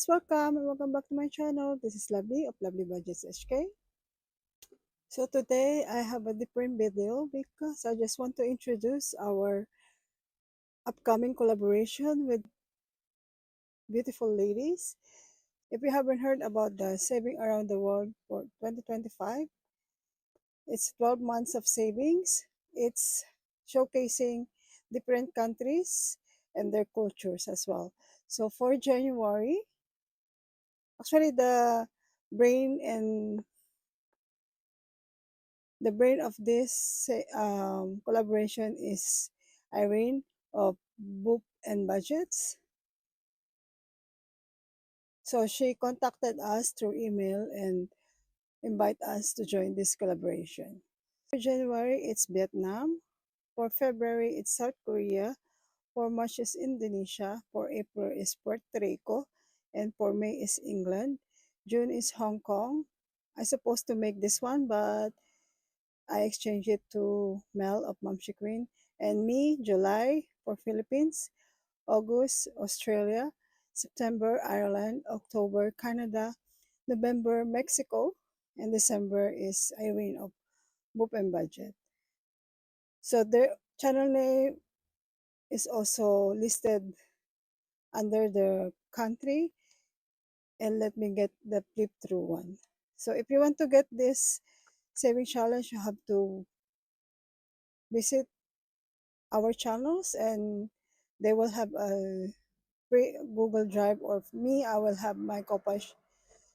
guys, welcome and welcome back to my channel. This is Lovely of Lovely Budgets HK. So today I have a different video because I just want to introduce our upcoming collaboration with beautiful ladies. If you haven't heard about the Saving Around the World for 2025, it's 12 months of savings. It's showcasing different countries and their cultures as well. So for January, actually brain and the brain of this collaboration is Irene of Book and Budgets. So she contacted us through email and invite us to join this collaboration. For January, it's Vietnam. For February, it's South Korea. For March is Indonesia. For April is Puerto Rico. And for May is England. June is Hong Kong. I supposed to make this one, but I exchanged it to Mel of Mamshi Queen. And me, July for Philippines, August, Australia, September, Ireland, October, Canada, November, Mexico, and December is Irene of Boop and Budget. So their channel name is also listed under the country, and let me get the flip through one. So if you want to get this saving challenge, you have to visit our channels and they will have a free Google Drive, or me, I will have my Copa.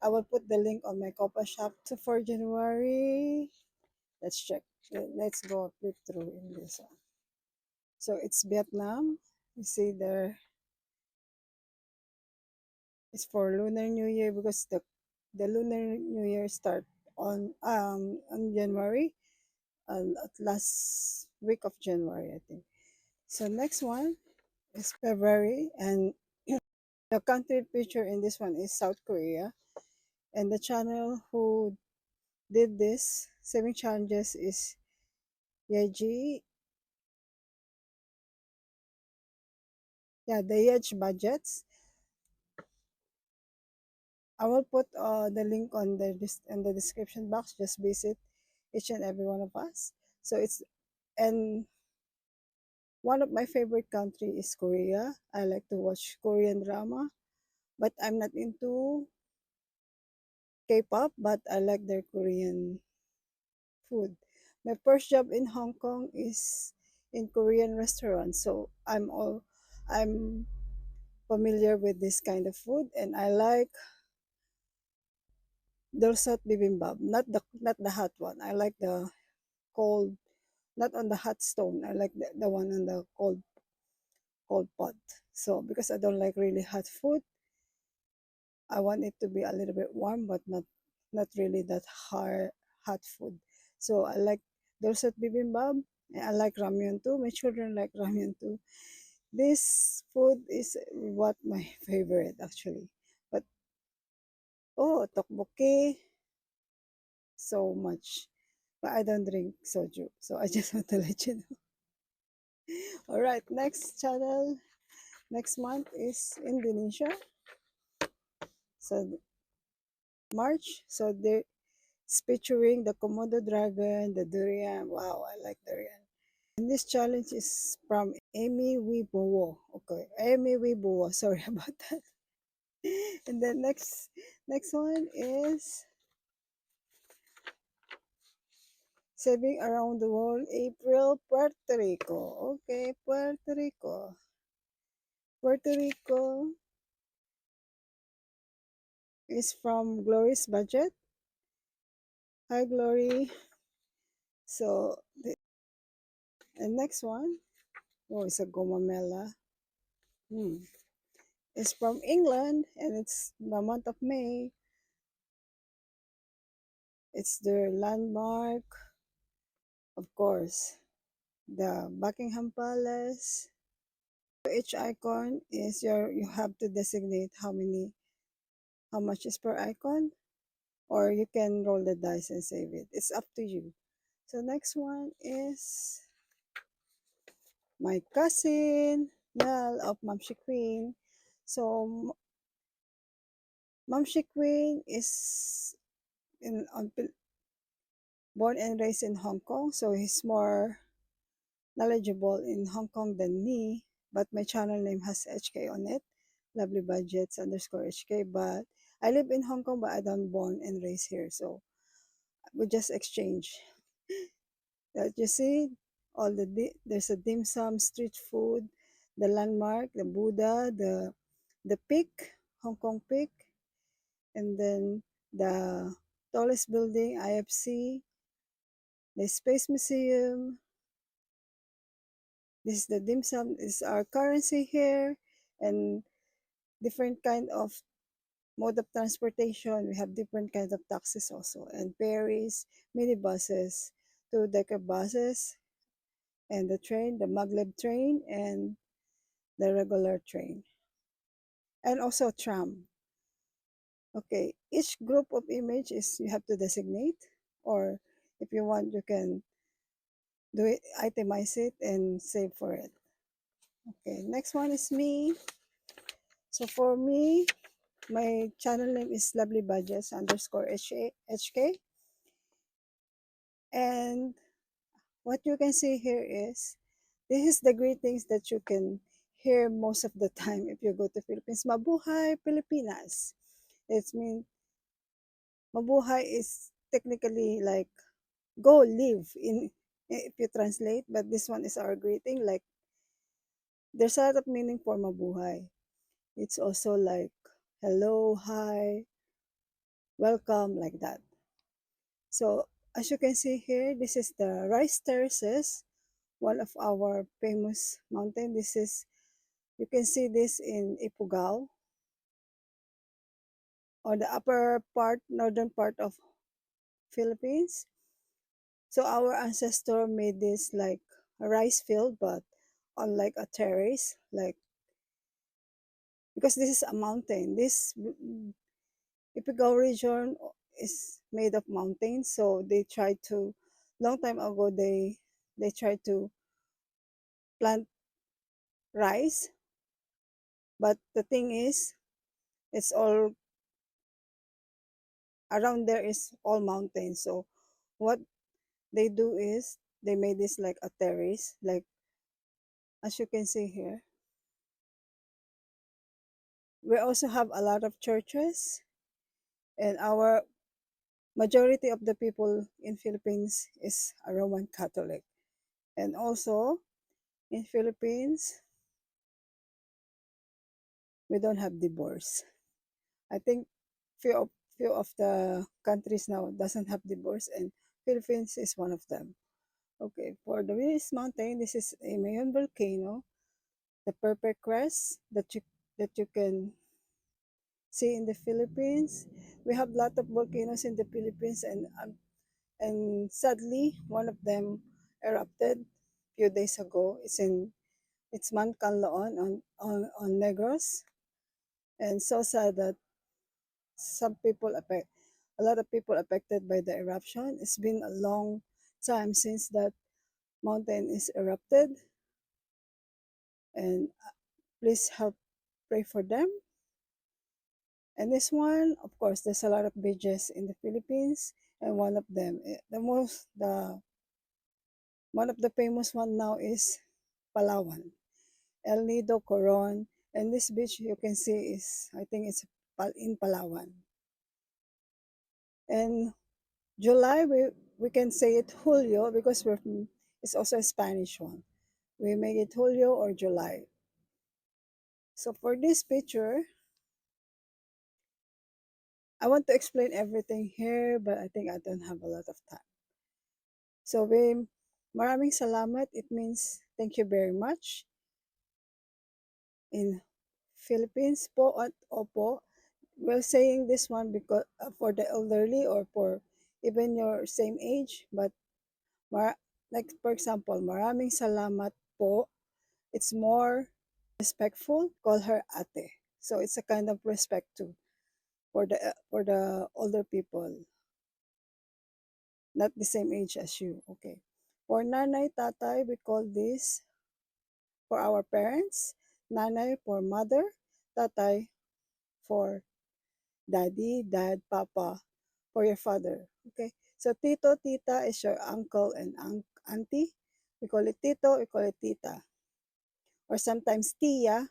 I will put the link on my Copa shop. So for January, let's check. Let's go flip through in this one. So it's Vietnam. You see there, it's for Lunar New Year because the Lunar New Year start on January, at last week of January, I think. So next one is February, and the country picture in this one is South Korea. And the channel who did this saving challenges is Yeji. Yeah, the Yej Budgets. I will put the link on in the description box. Just visit each and every one of us. So it's, and one of my favorite country is Korea. I like to watch Korean drama, but I'm not into K-pop, but I like their Korean food. My first job in Hong Kong is in Korean restaurant, so I'm familiar with this kind of food, and I like dulsot bibimbap, not the hot one. I like the cold, not on the hot stone. I like the one on the cold pot. So because I don't like really hot food, I want it to be a little bit warm, but not really that hot food. So I like dulcet bibimbap. And I like ramyun too. My children like ramyun too. This food is what my favorite actually. But oh, tteokbokki, so much. But I don't drink soju, so I just want to let you know. All right, next channel next month is Indonesia. So March. So there, it's featuring the Komodo dragon, the durian. Wow, I like durian. And this challenge is from Amy Wibowo. Okay, Amy Wibowo. Sorry about that. And then next one is Saving Around the World, April, Puerto Rico. Okay, Puerto Rico. Puerto Rico is from Glory's Budget. Hi, Glory. So, the next one, oh, it's a Gomamela. Hmm. It's from England, and it's the month of May. It's their landmark, of course, the Buckingham Palace. Each icon is you have to designate how much is per icon, or you can roll the dice and save it. It's up to you. So next one is my cousin Mel of Mamshi Queen. So Ma'am Shi Queen is in on, born and raised in Hong Kong, so he's more knowledgeable in Hong Kong than me. But my channel name has HK on it, Lovely Budgets underscore HK. But I live in Hong Kong, but I don't born and raised here, so we just exchange. That you see, there's a dim sum, street food, the landmark, the Buddha, the peak, Hong Kong peak, and then the tallest building, IFC, the Space Museum. This is the dim sum, is our currency here, and different kind of mode of transportation. We have different kinds of taxis also, and ferries, minibuses, two-decker buses, and the train, the maglev train, and the regular train, and also tram. Okay, each group of image is you have to designate, or if you want, you can do it, itemize it, and save for it. Okay, next one is me. So for me, my channel name is Lovely Budgets underscore HK. And what you can see here is, this is the great things that you can hear most of the time if you go to Philippines. Mabuhay Pilipinas. It means mabuhay is technically like go live in, if you translate, but this one is our greeting. Like there's a lot of meaning for mabuhay. It's also like hello, hi, welcome, like that. So as you can see here, this is the Rice Terraces, one of our famous mountain. This is, you can see this in Ifugao, or the upper part, northern part of Philippines. So our ancestor made this like a rice field, but on like a terrace, like because this is a mountain. This Ifugao region is made of mountains, so they tried to, long time ago they tried to plant rice, but the thing is, it's all around there is all mountains. So what they do is they made this like a terrace, like as you can see here. We also have a lot of churches, and our majority of the people in Philippines is a Roman Catholic. And also in Philippines, we don't have divorce. I think few of the countries now doesn't have divorce, and Philippines is one of them. Okay, for the Willis Mountain, this is a Mayon volcano, the perfect crest that you can see in the Philippines. We have a lot of volcanoes in the Philippines, and sadly, one of them erupted a few days ago. It's Mount Canlaon on Negros, and so sad that some people affect a lot of people affected by the eruption. It's been a long time since that mountain is erupted, and please help pray for them. And this one, of course, there's a lot of beaches in the Philippines, and one of them, the one of the famous one now is Palawan, El Nido, Coron, and this beach you can see is, I think it's in Palawan. And July, we can say it Julio because it's also a Spanish one. We make it Julio or July. So for this picture, I want to explain everything here, but I think I don't have a lot of time. So maraming salamat, it means thank you very much in Philippines po at opo. We're saying this one because for the elderly or for even your same age, but like for example, maraming salamat po. It's more respectful. Call her ate. So it's a kind of respect too for the older people, not the same age as you. Okay. For nanay, tatay, we call this for our parents. Nanay for mother, tatay for daddy, dad, papa for your father. Okay. So tito, tita is your uncle and auntie. We call it tito, we call it tita. Or sometimes tia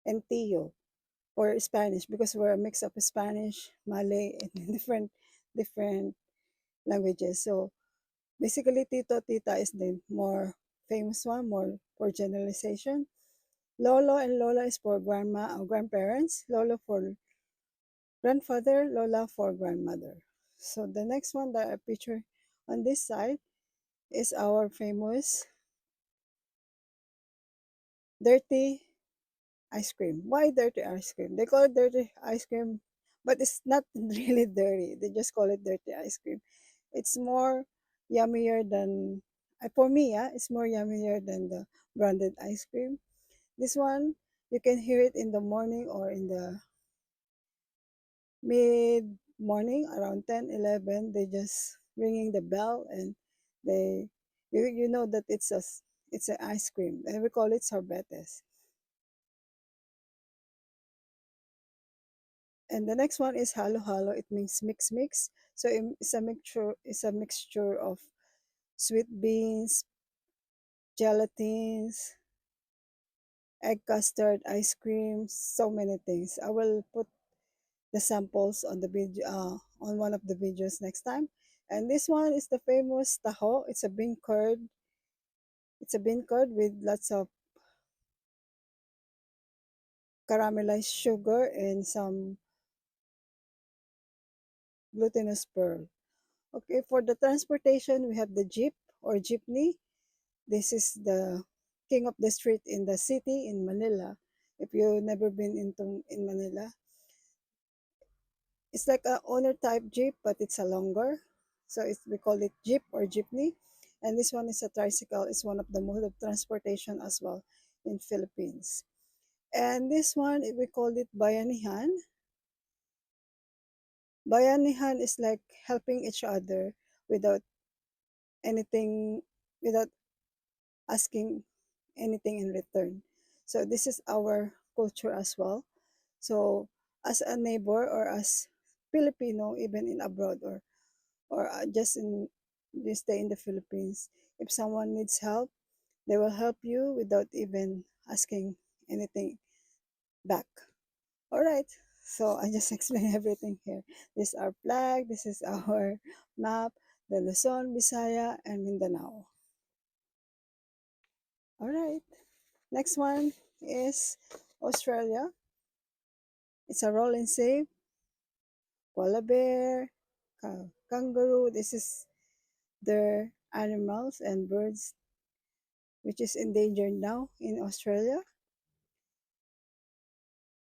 and tío for Spanish because we're a mix of Spanish, Malay, and different languages. So basically, tito, tita is the more famous one, more for generalization. Lolo and lola is for grandma or grandparents. Lolo for grandfather, lola for grandmother. So the next one that I picture on this side is our famous dirty ice cream. Why dirty ice cream? They call it dirty ice cream, but it's not really dirty. They just call it dirty ice cream. It's more yummier than, for me, yeah, it's more yummier than the branded ice cream. This one, you can hear it in the morning or in the mid morning around 10, 11. They just ringing the bell and they, you know that it's an ice cream and we call it sorbetes. And the next one is halo halo. It means mix. So it's a mixture of sweet beans, gelatines, egg custard, ice cream, so many things. I will put the samples on the video on one of the videos next time. And this one is the famous taho. It's a bean curd. It's a bean curd with lots of caramelized sugar and some glutinous pearl. Okay, for the transportation, we have the jeep or jeepney. This is the king of the street in the city in Manila. If you've never been in Manila, it's like a owner type jeep, but it's a longer. So we call it jeep or jeepney. And this one is a tricycle. It's one of the mode of transportation as well in Philippines. And this one, we call it bayanihan. Bayanihan is like helping each other without anything, without asking anything in return. So this is our culture as well. So as a neighbor or as Filipino, even in abroad or just in you stay in the Philippines, if someone needs help, they will help you without even asking anything back. All right. So I just explained everything here. This is our flag. This is our map. The Luzon, Visaya, and Mindanao. All right. Next one is Australia. It's a roll and save. Koala bear, kangaroo. This is their animals and birds which is endangered now in Australia.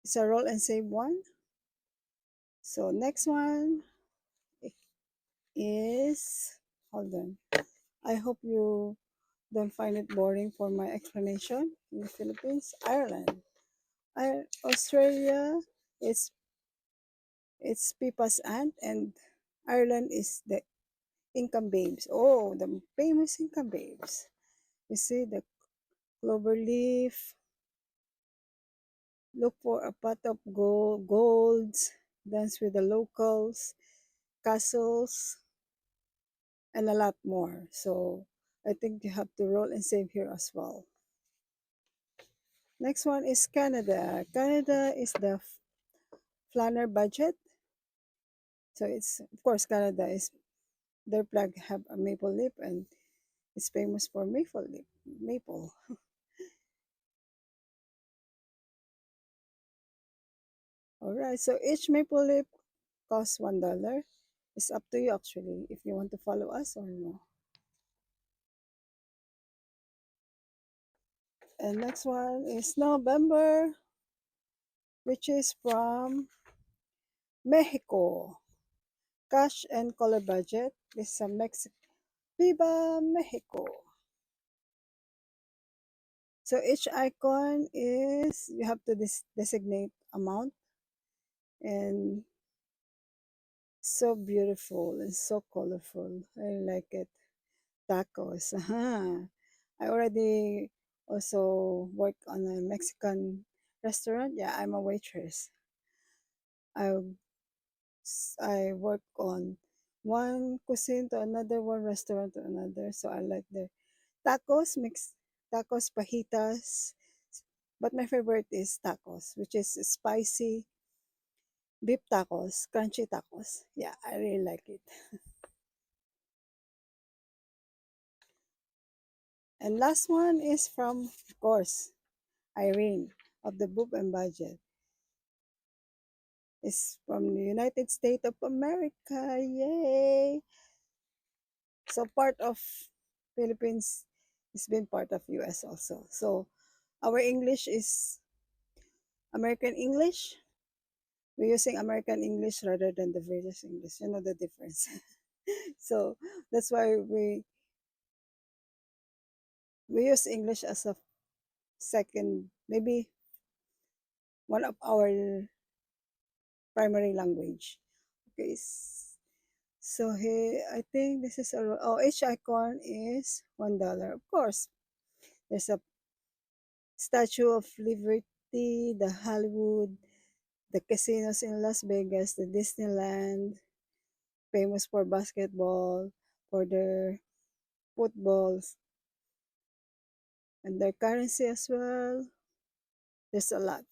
It's a roll and save one. So next one is, hold on. I hope you don't find it boring for my explanation in the Philippines. Ireland. Australia is it's Pipa's aunt and Ireland is the Income Babes. Oh, the famous Income Babes. You see the clover leaf. Look for a pot of golds. Dance with the locals. Castles. And a lot more. So I think you have to roll and save here as well. Next one is Canada. Canada is the Flanner budget. So it's of course Canada is their flag have a maple leaf and it's famous for maple leaf. Maple. Alright, so each maple leaf costs $1. It's up to you actually if you want to follow us or no. And next one is November, which is from Mexico. Cash and color budget. This is a Mexico. Viva Mexico. So each icon is, you have to designate amount and so beautiful and so colorful. I like it. Tacos. I already also work on a Mexican restaurant. Yeah, I'm a waitress. I I work on one cuisine to another, one restaurant to another. So I like the tacos, mix tacos, fajitas. But my favorite is tacos, which is spicy beef tacos, crunchy tacos. Yeah, I really like it. And last one is from, of course, Irene of the Boop and Budget. It's from the United States of America. Yay! So part of Philippines has been part of US also. So our English is American English. We're using American English rather than the British English. You know the difference. So that's why we use English as a second, maybe one of our primary language. Okay. So here, I think this is each icon is $1. Of course, there's a Statue of Liberty, the Hollywood, the casinos in Las Vegas, the Disneyland, famous for basketball, for their footballs, and their currency as well. There's a lot.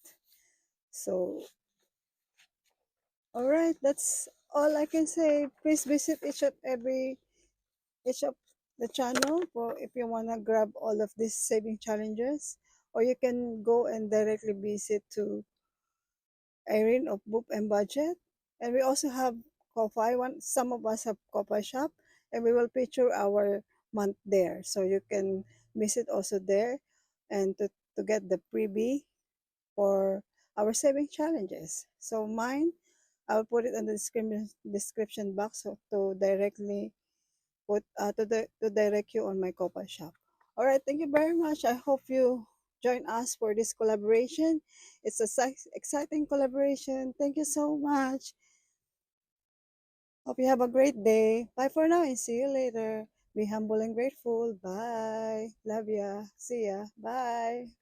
So, all right, that's all I can say. Please visit each of the channel for if you wanna grab all of these saving challenges, or you can go and directly visit to Irene of Boop and Budget. And we also have Ko-Fi. Some of us have Ko-Fi shop, and we will feature our month there. So you can visit also there and to get the freebie for our saving challenges. So mine, I'll put it in the description box so to directly to direct you on my Copa shop. All right, thank you very much. I hope you join us for this collaboration. It's a exciting collaboration. Thank you so much. Hope you have a great day. Bye for now and see you later. Be humble and grateful. Bye. Love ya. See ya. Bye.